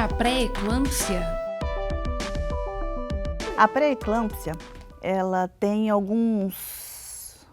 a pré-eclâmpsia? A pré-eclâmpsia, ela tem alguns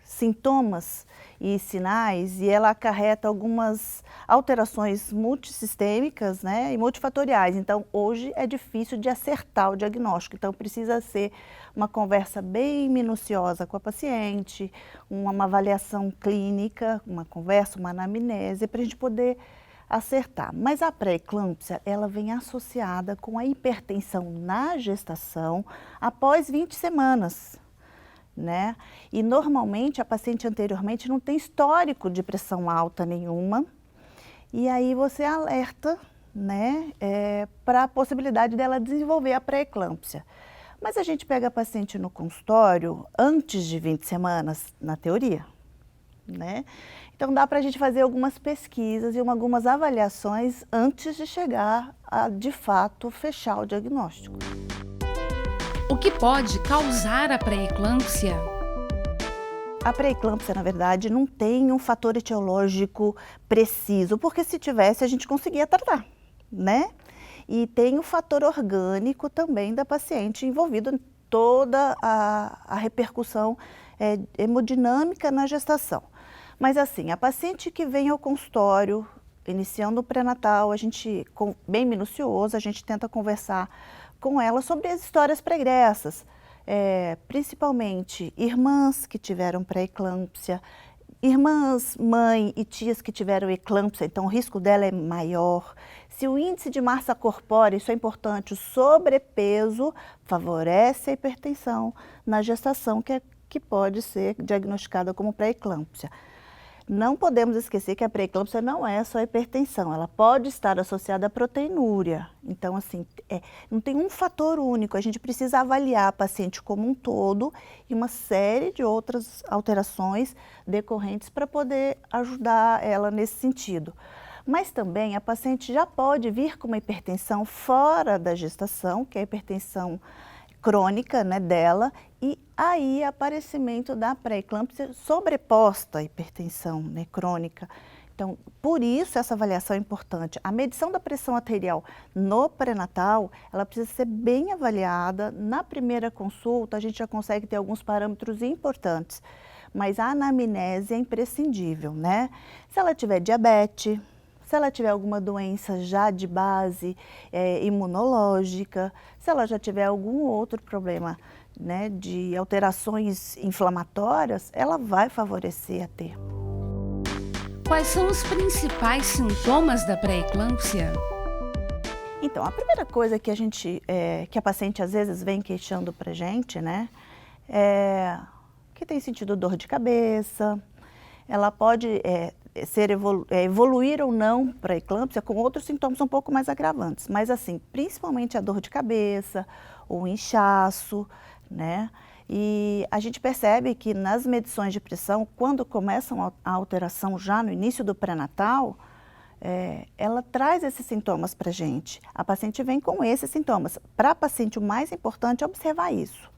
sintomas e sinais e ela acarreta algumas alterações multissistêmicas, né, e multifatoriais. Então, hoje é difícil de acertar o diagnóstico. Então, precisa ser uma conversa bem minuciosa com a paciente, uma avaliação clínica, uma conversa, uma anamnese, para a gente poder acertar. Mas a pré-eclâmpsia, ela vem associada com a hipertensão na gestação após 20 semanas. Né? E normalmente a paciente anteriormente não tem histórico de pressão alta nenhuma, e aí você alerta, né, para a possibilidade dela desenvolver a pré-eclâmpsia. Mas a gente pega a paciente no consultório antes de 20 semanas, na teoria, né? Então dá para a gente fazer algumas pesquisas e algumas avaliações antes de chegar a, de fato, fechar o diagnóstico. O que pode causar a pré-eclâmpsia? A pré-eclâmpsia, na verdade, não tem um fator etiológico preciso, porque se tivesse a gente conseguia tratar, né? E tem o fator orgânico também da paciente envolvido em toda a repercussão hemodinâmica na gestação. Mas assim, a paciente que vem ao consultório, iniciando o pré-natal, a gente, bem minucioso, a gente tenta conversar com ela sobre as histórias pregressas, principalmente irmãs que tiveram pré-eclâmpsia, irmãs, mãe e tias que tiveram eclâmpsia, então o risco dela é maior. Se o índice de massa corpórea, isso é importante, o sobrepeso favorece a hipertensão na gestação, que pode ser diagnosticada como pré-eclâmpsia. Não podemos esquecer que a pré-eclâmpsia não é só hipertensão, ela pode estar associada à proteinúria. Então, assim, não tem um fator único, a gente precisa avaliar a paciente como um todo e uma série de outras alterações decorrentes para poder ajudar ela nesse sentido. Mas também a paciente já pode vir com uma hipertensão fora da gestação, que é a hipertensão crônica, né, dela, e aí aparecimento da pré-eclâmpsia sobreposta à hipertensão, né, crônica. Então, por isso essa avaliação é importante. A medição da pressão arterial no pré-natal, ela precisa ser bem avaliada. Na primeira consulta, a gente já consegue ter alguns parâmetros importantes, mas a anamnese é imprescindível, né? Se ela tiver diabetes, se ela tiver alguma doença já de base imunológica, se ela já tiver algum outro problema, né, de alterações inflamatórias, ela vai favorecer a ter. Quais são os principais sintomas da pré-eclâmpsia? Então, a primeira coisa que que a paciente às vezes vem queixando pra gente, né, é que tem sentido dor de cabeça. Ela pode evoluir ou não para a eclâmpsia com outros sintomas um pouco mais agravantes, mas assim, principalmente a dor de cabeça, o inchaço, né? E a gente percebe que nas medições de pressão, quando começam a alteração já no início do pré-natal, ela traz esses sintomas para a gente. A paciente vem com esses sintomas. Para a paciente, o mais importante é observar isso,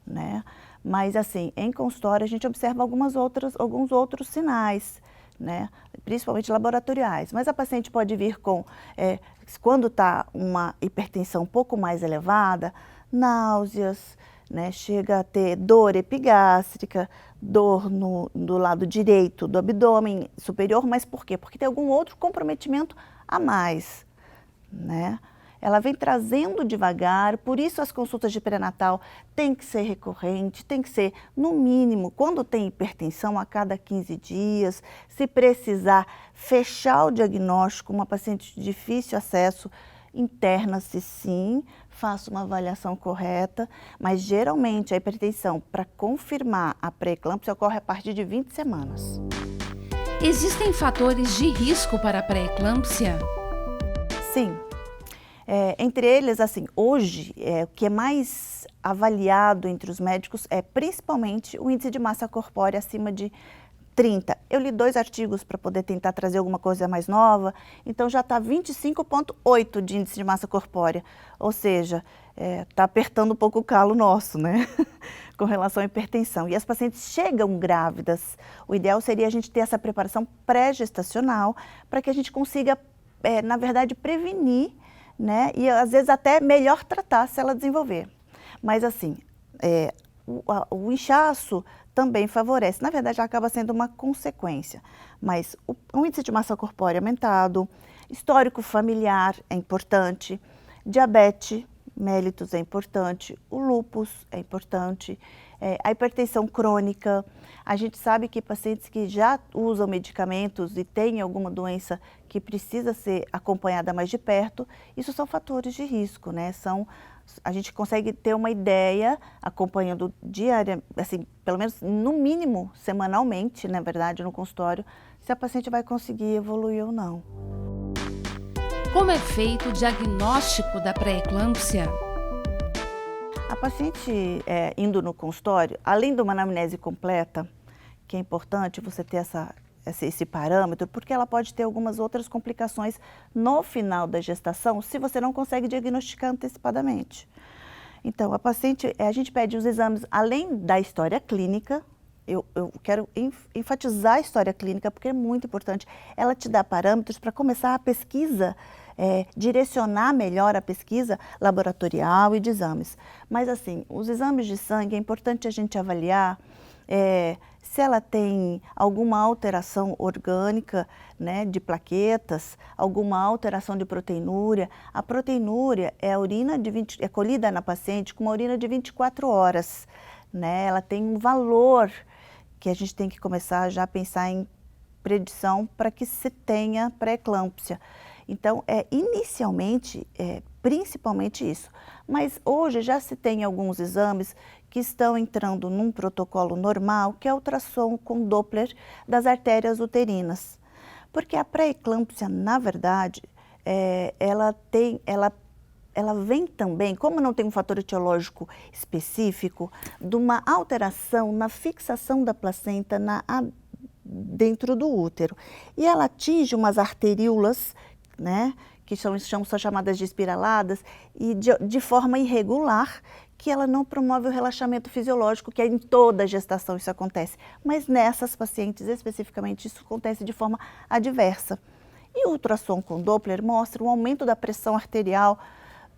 né? Mas assim, em consultório a gente observa alguns outros sinais, né? Principalmente laboratoriais. Mas a paciente pode vir com, quando está uma hipertensão um pouco mais elevada, náuseas, né? Chega a ter dor epigástrica, dor do lado direito do abdômen superior, mas por quê? Porque tem algum outro comprometimento a mais, né? Ela vem trazendo devagar, por isso as consultas de pré-natal têm que ser recorrentes, tem que ser, no mínimo, quando tem hipertensão, a cada 15 dias. Se precisar fechar o diagnóstico, uma paciente de difícil acesso, interna-se sim, faça uma avaliação correta, mas geralmente a hipertensão, para confirmar a pré-eclâmpsia, ocorre a partir de 20 semanas. Existem fatores de risco para a pré-eclâmpsia? Sim. Entre eles, assim, hoje, o que é mais avaliado entre os médicos é principalmente o índice de massa corpórea acima de 30. Eu li 2 artigos para poder tentar trazer alguma coisa mais nova, então já está 25,8 de índice de massa corpórea, ou seja, está apertando um pouco o calo nosso, né, com relação à hipertensão. E as pacientes chegam grávidas, o ideal seria a gente ter essa preparação pré-gestacional para que a gente consiga, na verdade, prevenir né? E às vezes até melhor tratar se ela desenvolver. Mas assim, o inchaço também favorece. Na verdade, acaba sendo uma consequência. Mas o índice de massa corpórea aumentado, histórico familiar é importante, diabetes mellitus é importante, o lúpus é importante, a hipertensão crônica. A gente sabe que pacientes que já usam medicamentos e têm alguma doença que precisa ser acompanhada mais de perto, isso são fatores de risco, né? A gente consegue ter uma ideia acompanhando diariamente, assim, pelo menos no mínimo semanalmente, na verdade, no consultório, se a paciente vai conseguir evoluir ou não. Como é feito o diagnóstico da pré-eclâmpsia? A paciente indo no consultório, além de uma anamnese completa, que é importante você ter esse parâmetro, porque ela pode ter algumas outras complicações no final da gestação, se você não consegue diagnosticar antecipadamente. Então, a gente pede os exames, além da história clínica. Eu quero enfatizar a história clínica, porque é muito importante. Ela te dá parâmetros para começar a pesquisa, direcionar melhor a pesquisa laboratorial e de exames. Mas assim, os exames de sangue, é importante a gente avaliar se ela tem alguma alteração orgânica, né, de plaquetas, alguma alteração de proteinúria. A proteinúria é colhida na paciente com uma urina de 24 horas. Né? Ela tem um valor que a gente tem que começar já a pensar em predição para que se tenha pré-eclâmpsia. Então, inicialmente, principalmente isso. Mas hoje já se tem alguns exames que estão entrando num protocolo normal, que é o ultrassom com Doppler das artérias uterinas. Porque a pré-eclâmpsia, na verdade, ela vem também, como não tem um fator etiológico específico, de uma alteração na fixação da placenta dentro do útero. E ela atinge umas arteríolas, né, que são chamadas de espiraladas, e de forma irregular, que ela não promove o relaxamento fisiológico, que em toda a gestação isso acontece. Mas nessas pacientes, especificamente, isso acontece de forma adversa. E o ultrassom com Doppler mostra um aumento da pressão arterial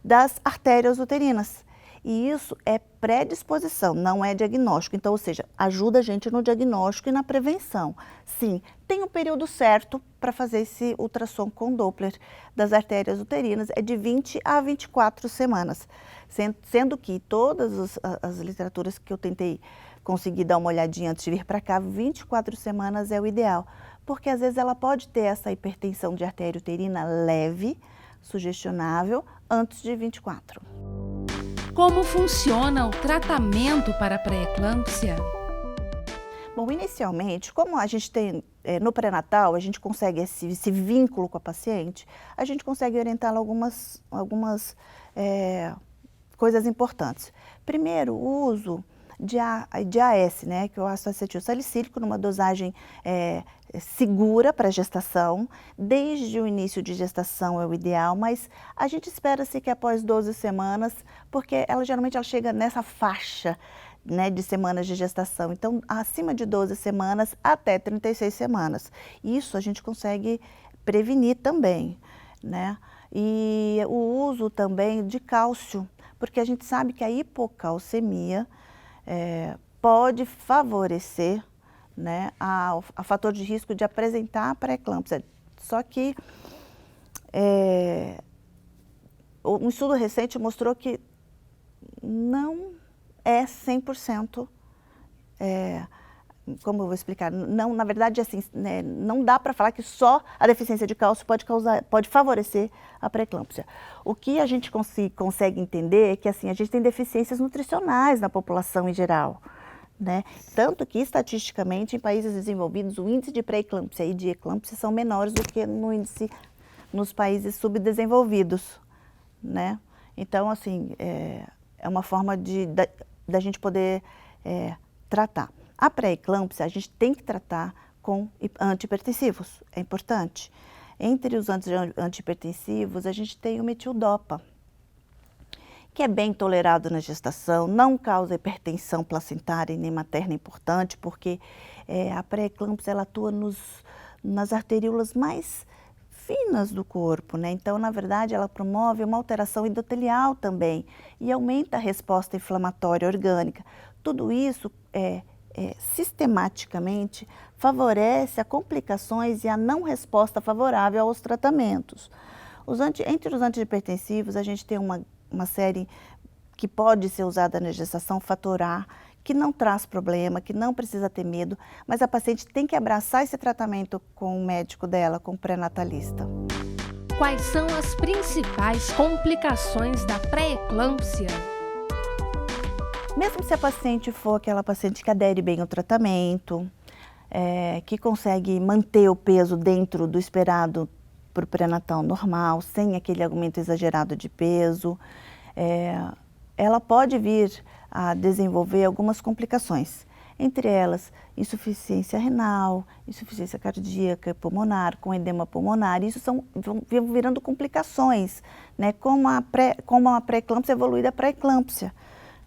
das artérias uterinas. E isso é predisposição, não é diagnóstico. Então, ou seja, ajuda a gente no diagnóstico e na prevenção. Sim, tem um período certo para fazer esse ultrassom com Doppler das artérias uterinas, é de 20 a 24 semanas. Sendo que todas as literaturas que eu tentei conseguir dar uma olhadinha antes de vir para cá, 24 semanas é o ideal. Porque às vezes ela pode ter essa hipertensão de artéria uterina leve, sugestionável, antes de 24. Como funciona o tratamento para a pré-eclâmpsia? Bom, inicialmente, como a gente tem no pré-natal, a gente consegue esse vínculo com a paciente, a gente consegue orientá-la algumas coisas importantes. Primeiro, o uso de AS, né, que é o ácido acetil salicílico, numa dosagem segura para a gestação. Desde o início de gestação é o ideal, mas a gente espera-se que após 12 semanas, porque geralmente ela chega nessa faixa, né, de semanas de gestação. Então, acima de 12 semanas até 36 semanas. Isso a gente consegue prevenir também, né? E o uso também de cálcio, porque a gente sabe que a hipocalcemia pode favorecer, né, a fator de risco de apresentar a pré-eclâmpsia. Só que um estudo recente mostrou que não é 100%, como eu vou explicar, não, na verdade, assim, né, não dá para falar que só a deficiência de cálcio pode favorecer a pré-eclâmpsia. O que a gente consegue entender é que, assim, a gente tem deficiências nutricionais na população em geral, né? Tanto que, estatisticamente, em países desenvolvidos, o índice de pré-eclâmpsia e de eclâmpsia são menores do que nos países subdesenvolvidos, né? Então, assim, é uma forma da gente poder tratar. A pré-eclâmpsia a gente tem que tratar com antihipertensivos, é importante. Entre os antihipertensivos, a gente tem o metildopa, que é bem tolerado na gestação, não causa hipertensão placentária e nem materna, importante, porque a pré-eclâmpsia ela atua nas arteríolas mais finas do corpo, né? Então, na verdade, ela promove uma alteração endotelial também e aumenta a resposta inflamatória orgânica. Tudo isso sistematicamente favorece a complicações e a não resposta favorável aos tratamentos. Entre os antihipertensivos, a gente tem uma série que pode ser usada na gestação, Fator A, que não traz problema, que não precisa ter medo, mas a paciente tem que abraçar esse tratamento com o médico dela, com o pré-natalista. Quais são as principais complicações da pré-eclâmpsia? Mesmo se a paciente for aquela paciente que adere bem ao tratamento, que consegue manter o peso dentro do esperado para o pré-natal normal, sem aquele aumento exagerado de peso, ela pode vir a desenvolver algumas complicações, entre elas insuficiência renal, insuficiência cardíaca, pulmonar, com edema pulmonar. Isso vão virando complicações, né? Como a pré-eclâmpsia evoluída para a eclâmpsia,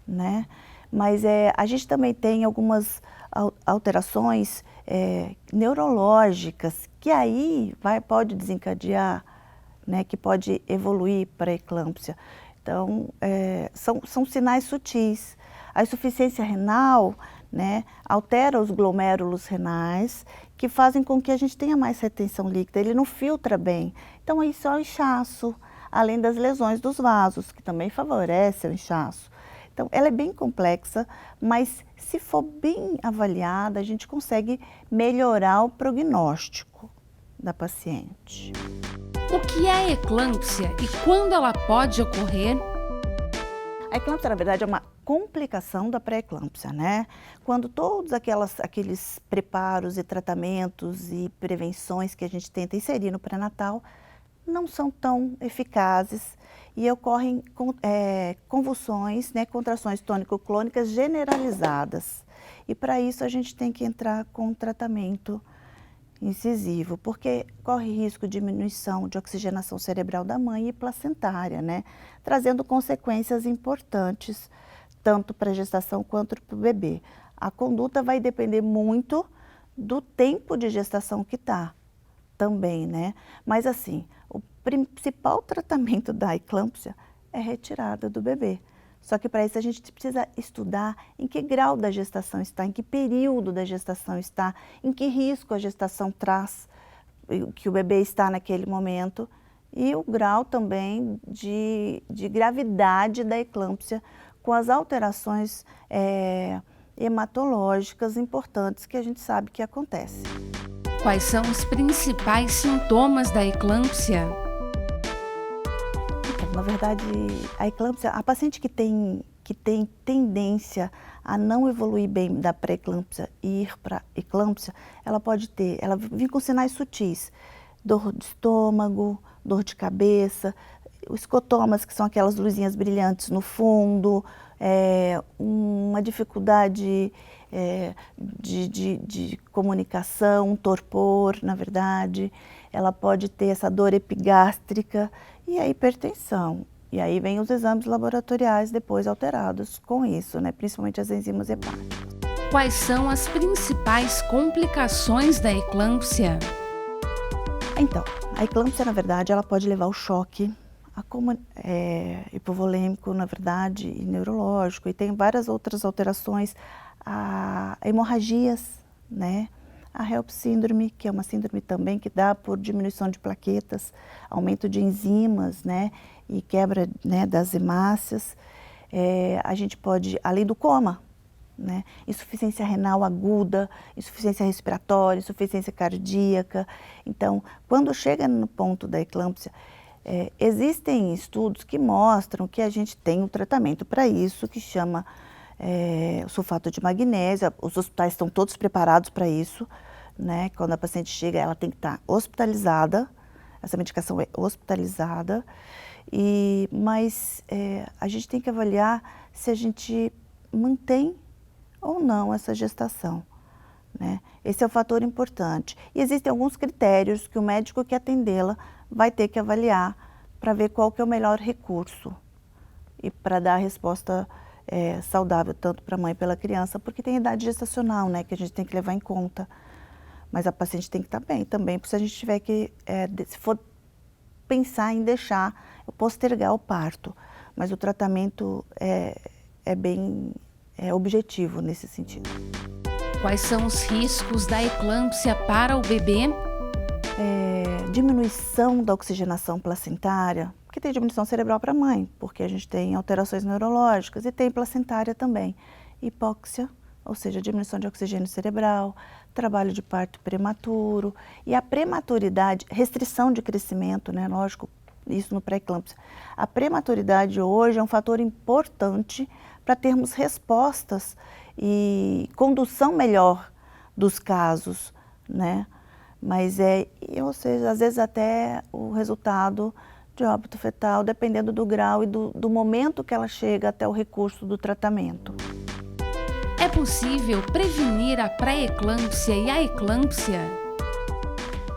né? Mas a gente também tem algumas alterações neurológicas que aí pode desencadear, né? Que pode evoluir para a eclâmpsia. Então, são sinais sutis. A insuficiência renal, né, altera os glomérulos renais, que fazem com que a gente tenha mais retenção líquida, ele não filtra bem. Então, isso é o inchaço, além das lesões dos vasos, que também favorecem o inchaço. Então, ela é bem complexa, mas se for bem avaliada, a gente consegue melhorar o prognóstico da paciente. O que é eclâmpsia e quando ela pode ocorrer? A eclâmpsia, na verdade, é uma complicação da pré-eclâmpsia, né? Quando todos aqueles preparos e tratamentos e prevenções que a gente tenta inserir no pré-natal não são tão eficazes e ocorrem convulsões, né, contrações tônico-clônicas generalizadas. E para isso a gente tem que entrar com um tratamento incisivo, porque corre risco de diminuição de oxigenação cerebral da mãe e placentária, né? Trazendo consequências importantes, tanto para a gestação quanto para o bebê. A conduta vai depender muito do tempo de gestação que está também, né? Mas assim, o principal tratamento da eclâmpsia é retirada do bebê. Só que para isso a gente precisa estudar em que grau da gestação está, em que período da gestação está, em que risco a gestação traz, que o bebê está naquele momento, e o grau também de gravidade da eclâmpsia, com as alterações hematológicas importantes que a gente sabe que acontecem. Quais são os principais sintomas da eclâmpsia? Na verdade, a eclâmpsia, a paciente que tem tendência a não evoluir bem da pré-eclâmpsia e ir para a eclâmpsia, ela vem com sinais sutis, dor de estômago, dor de cabeça, os escotomas, que são aquelas luzinhas brilhantes no fundo, uma dificuldade de comunicação, um torpor, na verdade. Ela pode ter essa dor epigástrica e a hipertensão. E aí vem os exames laboratoriais depois alterados com isso, né? Principalmente as enzimas hepáticas. Quais são as principais complicações da eclâmpsia? Então, a eclâmpsia, na verdade, ela pode levar ao choque hipovolêmico, na verdade, e neurológico, e tem várias outras alterações, a hemorragias, né? A HELP síndrome, que é uma síndrome também que dá por diminuição de plaquetas, aumento de enzimas, né? E quebra, né, das hemácias. A gente pode, além do coma, né? Insuficiência renal aguda, insuficiência respiratória, insuficiência cardíaca. Então, quando chega no ponto da eclâmpsia, existem estudos que mostram que a gente tem um tratamento para isso, que chama o sulfato de magnésio. Os hospitais estão todos preparados para isso, né? Quando a paciente chega, ela tem que estar hospitalizada, essa medicação é hospitalizada, mas a gente tem que avaliar se a gente mantém ou não essa gestação, né? Esse é o fator importante. E existem alguns critérios que o médico que atendê-la vai ter que avaliar para ver qual que é o melhor recurso e para dar a resposta saudável tanto para a mãe e pela criança, porque tem idade gestacional, né, que a gente tem que levar em conta. Mas a paciente tem que estar bem também, porque se a gente tiver que, se for pensar em deixar, postergar o parto, mas o tratamento é bem objetivo nesse sentido. Quais são os riscos da eclâmpsia para o bebê? Diminuição da oxigenação placentária, porque tem diminuição cerebral para a mãe, porque a gente tem alterações neurológicas e tem placentária também. Hipóxia, ou seja, diminuição de oxigênio cerebral, trabalho de parto prematuro e a prematuridade, restrição de crescimento, né? Lógico, isso no pré-eclâmpsia. A prematuridade hoje é um fator importante para termos respostas e condução melhor dos casos, né? Mas ou seja, às vezes até o resultado de óbito fetal, dependendo do grau e do momento que ela chega até o recurso do tratamento. É possível prevenir a pré-eclâmpsia e a eclâmpsia?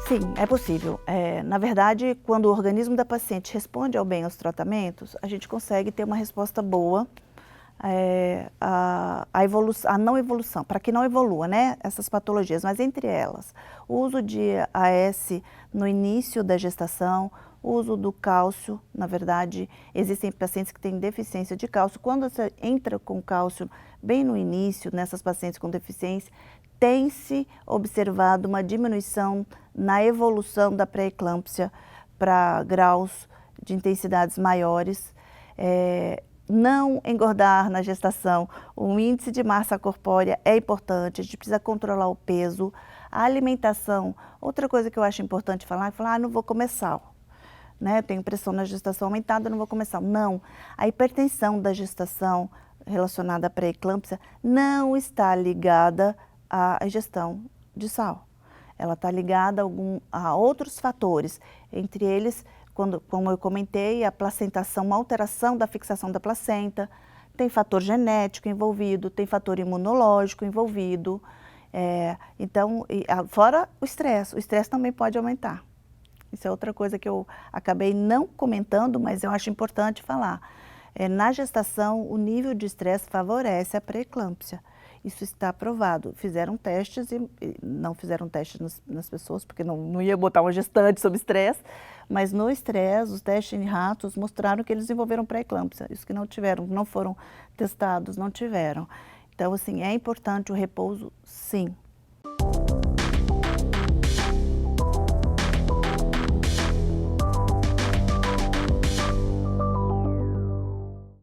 Sim, é possível. Na verdade, quando o organismo da paciente responde bem aos tratamentos, a gente consegue ter uma resposta boa a não evolução, para que não evolua, né, essas patologias, mas entre elas, o uso de AS no início da gestação, o uso do cálcio, na verdade, existem pacientes que têm deficiência de cálcio, quando você entra com cálcio bem no início, nessas pacientes com deficiência, tem-se observado uma diminuição na evolução da pré-eclâmpsia para graus de intensidades maiores. Não engordar na gestação, o índice de massa corpórea é importante, a gente precisa controlar o peso, a alimentação. Outra coisa que eu acho importante falar é não vou comer sal, né? Eu tenho pressão na gestação aumentada, não vou comer sal. Não, a hipertensão da gestação relacionada à pré-eclâmpsia não está ligada à ingestão de sal. Ela está ligada a outros fatores, entre eles, como eu comentei, a placentação, uma alteração da fixação da placenta, tem fator genético envolvido, tem fator imunológico envolvido, fora o estresse também pode aumentar. Isso é outra coisa que eu acabei não comentando, mas eu acho importante falar. Na gestação, o nível de estresse favorece a pré-eclâmpsia. Isso está provado. Fizeram testes e não fizeram testes nas pessoas, porque não ia botar uma gestante sob estresse, mas no estresse, os testes em ratos mostraram que eles desenvolveram pré-eclâmpsia. Isso que não foram testados, não tiveram. Então, assim, é importante o repouso, sim.